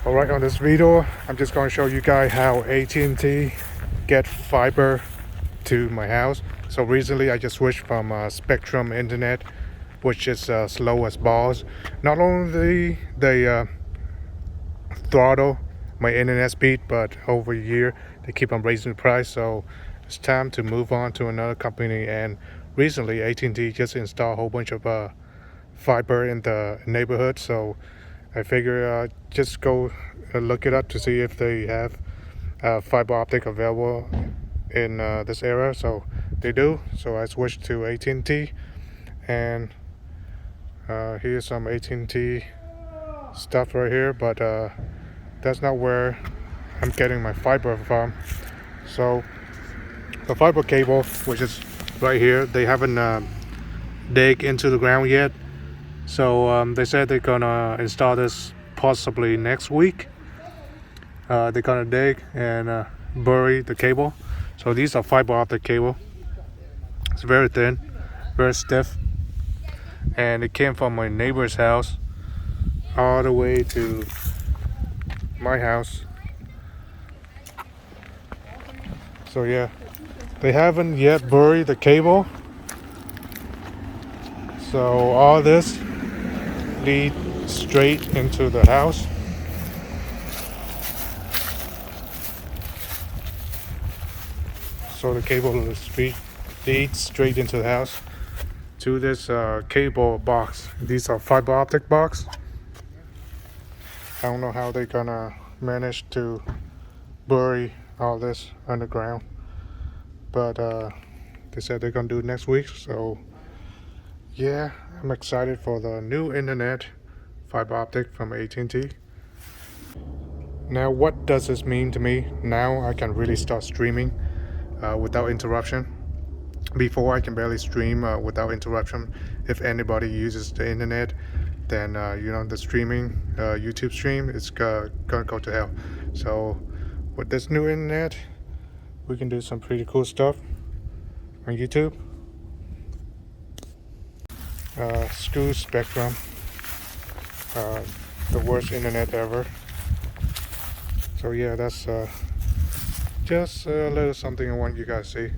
Alright, on this video, I'm just going to show you guys how AT&T get fiber to my house. So recently I just switched from Spectrum internet, which is slow as balls. Not only they throttle my internet speed, but over a year they keep on raising the price. So it's time to move on to another company. And recently AT&T just installed a whole bunch of fiber in the neighborhood. So I figure just go look it up to see if they have fiber optic available in this area. So they do. So I switched to AT&T, and here's some AT&T stuff right here, but that's not where I'm getting my fiber from. So the fiber cable, which is right here, they haven't dig into the ground yet. So they said they're gonna install this possibly next week. They're gonna dig and bury the cable. So these are fiber optic cable. It's very thin, very stiff, and it came from my neighbor's house all the way to my house. So yeah, they haven't yet buried the cable. So all this lead straight into the house. So the cable leads straight into the house to this cable box. These are fiber optic box. I don't know how they're gonna manage to bury all this underground, but they said they're gonna do it next week. So yeah, I'm excited for the new internet fiber optic from AT&T. Now, what does this mean to me? Now I can really start streaming without interruption. Before, I can barely stream without interruption. If anybody uses the internet, then the streaming YouTube stream is gonna go to hell. So with this new internet, we can do some pretty cool stuff on YouTube. Screw Spectrum, the worst internet ever. So yeah, that's just a little something I want you guys to see.